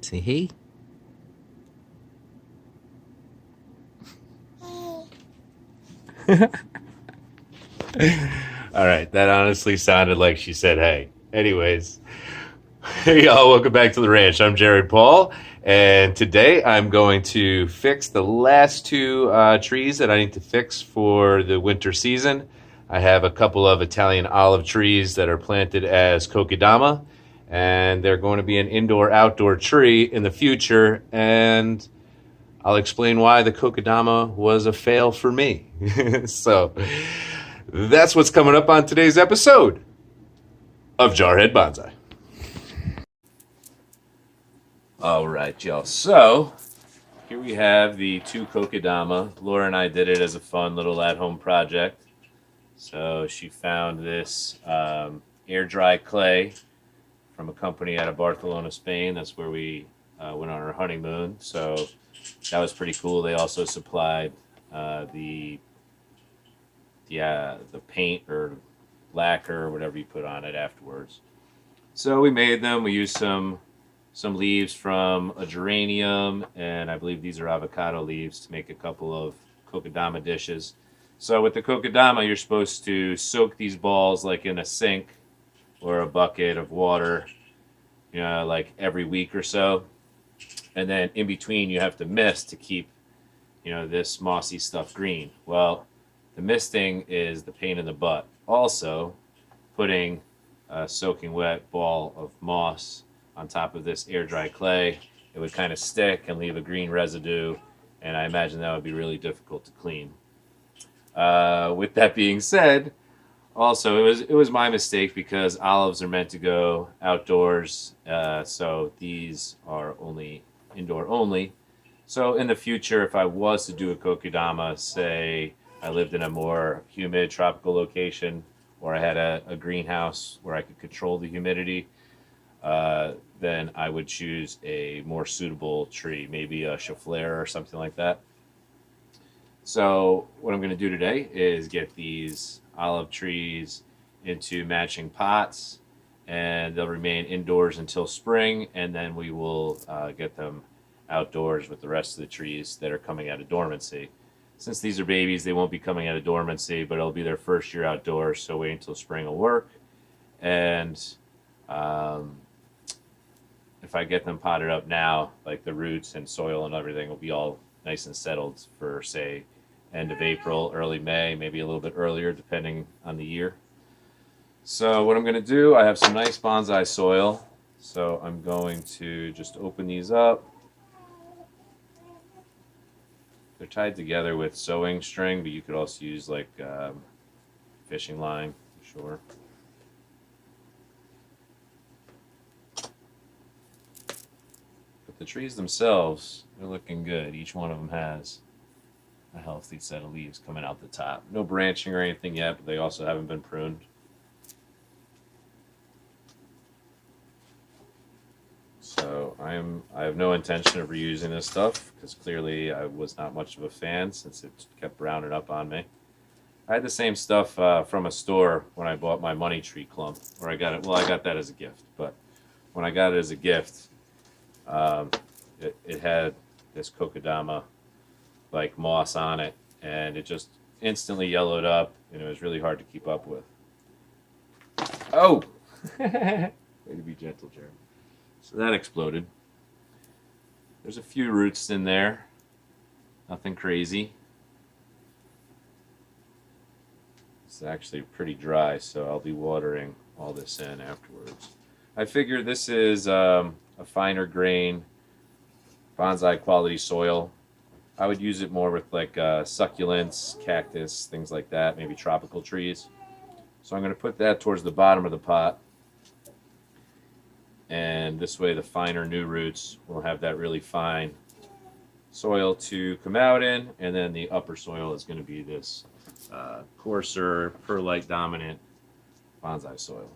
Say hey. All right, that honestly sounded like she said hey. Anyways, hey y'all, welcome back to the ranch. I'm Jared Paul, and today I'm going to fix the last two trees that I need to fix for the winter season. I have a couple of Italian olive trees that are planted as Kokedama, and they're going to be an indoor-outdoor tree in the future, and I'll explain why the Kokedama was a fail for me. So that's what's coming up on today's episode of Jarhead Bonsai. All right, y'all. So here we have the two Kokedama. Laura and I did it as a fun little at-home project. So she found this air dry clay from a company out of Barcelona, Spain. That's where we went on our honeymoon. So that was pretty cool. They also supplied the paint or lacquer or whatever you put on it afterwards. So we made them. We used some leaves from a geranium, and I believe these are avocado leaves to make a couple of Kokedama dishes. So with the Kokedama, you're supposed to soak these balls like in a sink or a bucket of water, like every week or so. And then in between, you have to mist to keep, this mossy stuff green. Well, the misting is the pain in the butt. Also, putting a soaking wet ball of moss on top of this air dry clay, it would kind of stick and leave a green residue, and I imagine that would be really difficult to clean. With that being said, also it was my mistake because olives are meant to go outdoors, so these are only indoor only. So in the future, if I was to do a Kokedama, say I lived in a more humid tropical location, or I had a greenhouse where I could control the humidity, then I would choose a more suitable tree, maybe a chafleur or something like that. So what I'm going to do today is get these olive trees into matching pots, and they'll remain indoors until spring, and then we will get them outdoors with the rest of the trees that are coming out of dormancy. Since these are babies, they won't be coming out of dormancy, but it'll be their first year outdoors, so wait until spring will work. And if I get them potted up now, like the roots and soil and everything will be all nice and settled for, say, end of April, early May, maybe a little bit earlier, depending on the year. So what I'm going to do, I have some nice bonsai soil, so I'm going to just open these up. They're tied together with sewing string, but you could also use like fishing line, sure. But the trees themselves, they're looking good. Each one of them has a healthy set of leaves coming out the top. No branching or anything yet, but they also haven't been pruned. So I have no intention of reusing this stuff because clearly I was not much of a fan since it kept browning up on me. I had the same stuff from a store when I bought my money tree clump, or I got it. Well, I got that as a gift, but when I got it as a gift, it had this Kokedama like moss on it, and it just instantly yellowed up, and it was really hard to keep up with. Oh, way to be gentle, Jared. So that exploded. There's a few roots in there. Nothing crazy. It's actually pretty dry, so I'll be watering all this in afterwards. I figure this is a finer grain bonsai quality soil. I would use it more with like succulents, cactus, things like that, maybe tropical trees. So I'm going to put that towards the bottom of the pot. And this way the finer new roots will have that really fine soil to come out in, and then the upper soil is going to be this coarser, perlite dominant bonsai soil.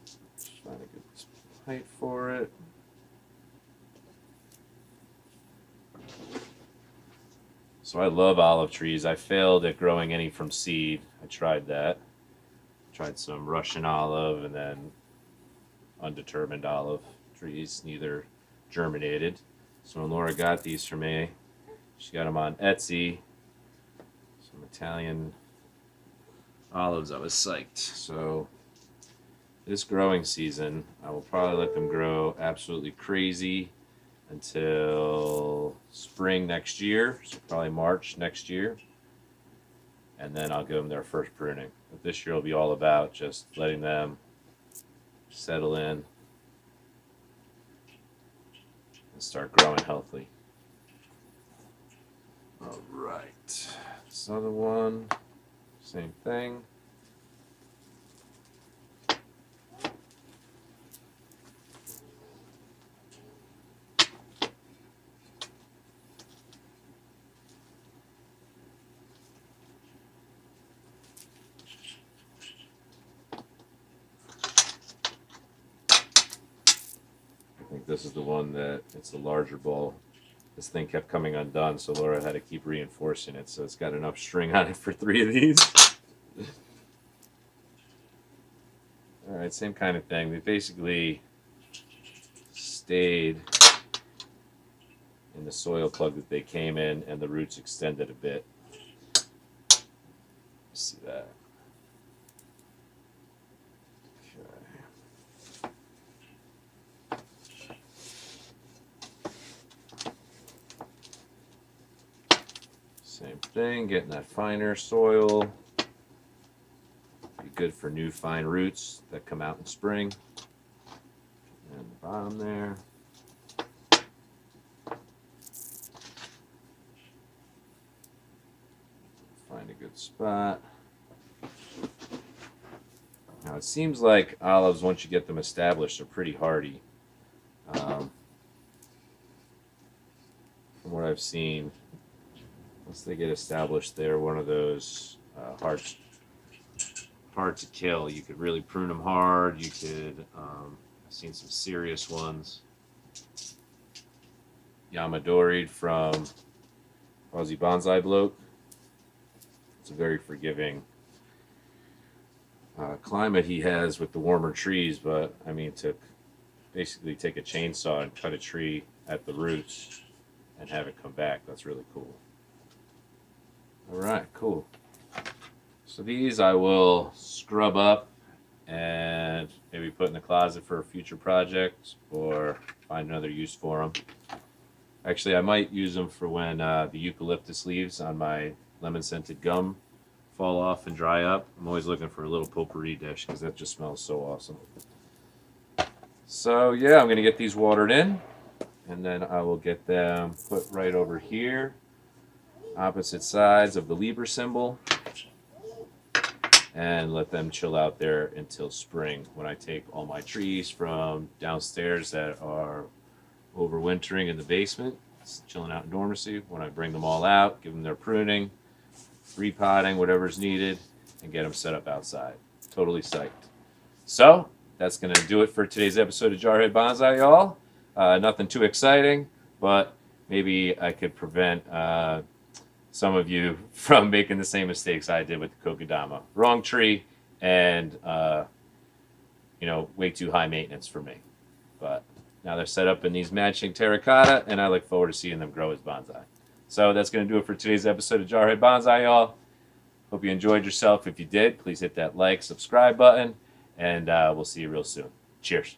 Just trying to get this height for it. So I love olive trees. I failed at growing any from seed. I tried that. Tried some Russian olive and then undetermined olive. trees, neither germinated. So when Laura got these for me, she got them on Etsy. Some Italian olives. I was psyched. So this growing season, I will probably let them grow absolutely crazy until spring next year, so probably March next year, and then I'll give them their first pruning. But this year will be all about just letting them settle in and start growing healthy. All right, this other one, same thing. I think this is the one that it's the larger bowl. This thing kept coming undone, so Laura had to keep reinforcing it. So it's got enough string on it for 3 of these. All right, same kind of thing. They basically stayed in the soil plug that they came in, and the roots extended a bit. See that? Same thing, getting that finer soil. Be good for new fine roots that come out in spring. And the bottom there. Find a good spot. Now it seems like olives, once you get them established, are pretty hardy. From what I've seen, once they get established, they're one of those hard to kill. You could really prune them hard. You could, I've seen some serious ones. Yamadori from Aussie Bonsai Bloke. It's a very forgiving climate he has with the warmer trees, but I mean, to basically take a chainsaw and cut a tree at the roots and have it come back, that's really cool. All right, cool. So these I will scrub up and maybe put in the closet for a future project or find another use for them. Actually, I might use them for when the eucalyptus leaves on my lemon-scented gum fall off and dry up. I'm always looking for a little potpourri dish because that just smells so awesome. So yeah, I'm going to get these watered in, and then I will get them put right over here, opposite sides of the Libra symbol, and let them chill out there until spring when I take all my trees from downstairs that are overwintering in the basement, chilling out in dormancy. When I bring them all out, give them their pruning, repotting, whatever's needed, and get them set up outside. Totally psyched. So that's going to do it for today's episode of Jarhead Bonsai, y'all. Nothing too exciting, but maybe I could prevent some of you from making the same mistakes I did with the Kokedama. Wrong tree and, way too high maintenance for me. But now they're set up in these matching terracotta, and I look forward to seeing them grow as bonsai. So that's going to do it for today's episode of Jarhead Bonsai, y'all. Hope you enjoyed yourself. If you did, please hit that like, subscribe button, and we'll see you real soon. Cheers.